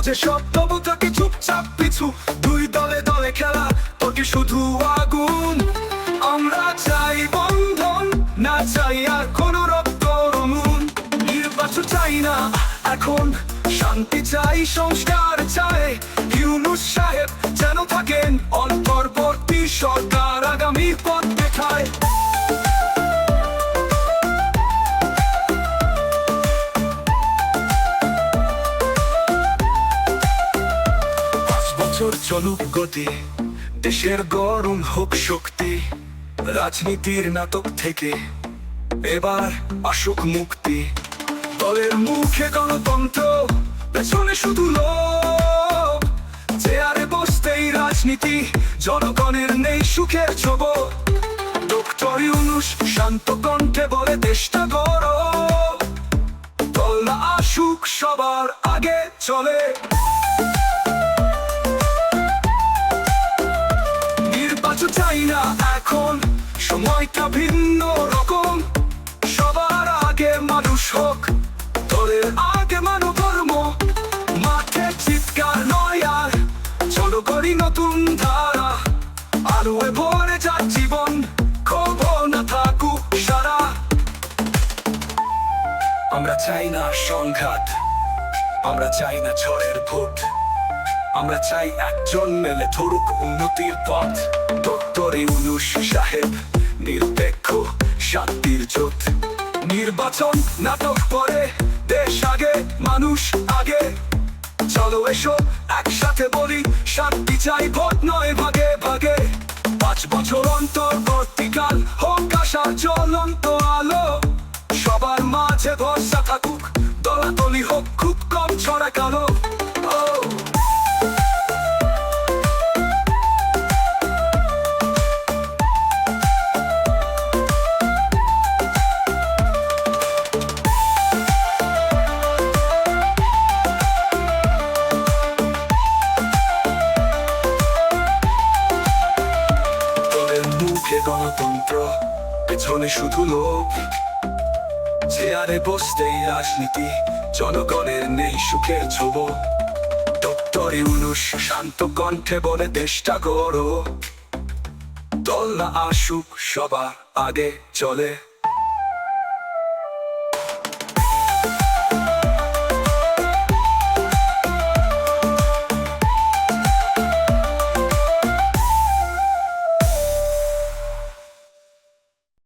বোঝে সব তবু তাকে চুপচাপ পিছু দুই দলে দলে খেলা তোকে শুধু আগুন আমরা চাই বন্ধন না চাই আর কোনো রক্ত রঙুন নির্বাচন চাই না এখন শান্তি চাই সংস্কার চাই ইউনূস সাহেব যেন থাকেন অন্তর্বর্তী সরকার আগামী পথ দেখায় 5 বছর চলুক গতি দেশের গরম হোক শক্তি রাজনীতির নাটক থেকে এবার আসুক মুক্তি দলের মুখে গণতন্ত্র পেছনে শুধু লোক চেয়ারে বসতেই রাজনীতি জনগণের নেই সুখের ছব ডক্টর ইউনূস শান্ত কণ্ঠে বলে দেশটা গৌরব দল না আসুক সবার আগে চলে নির্বাচন চাই না এখন সময়টা ভিন্ন রকম সবার আগে মানুষ হোক দলের আগে মানব ধর্ম মাঠে চিৎকার নয় আর চলো করি নতুন ধারা আলোয় ভরে যার জীবন খবর না থাকুক সারা আমরা চাই না সংঘাত আমরা চাই না ঝড়ের ভোট আমরা চাই একজন মেলে ধরুক উন্নতির পথ ডক্টর ইউনূস সাহেব নিরপেক্ষ শান্তির জোট নির্বাচন নাটক পরে দেশ আগে মানুষ আগে চলো এসো একসাথে বলি শান্তি চাই ভোট নয় ভাগে ভাগে 5 বছর অন্তর্বর্তীকাল হোক আশার জ্বলন্ত আলো সবার মাঝে ভরসা থাকুক দলাদলি হোক খুব কম ছড়া কালো গণতন্ত্র পেছনে শুধু লোক চেয়ারে বসতেই রাজনীতি জনগণের নেই সুখের ছোব ডক্টর ইউনূস শান্ত কণ্ঠে বলে দেশটা গৌরব দল না আসুক সবার আগে চলে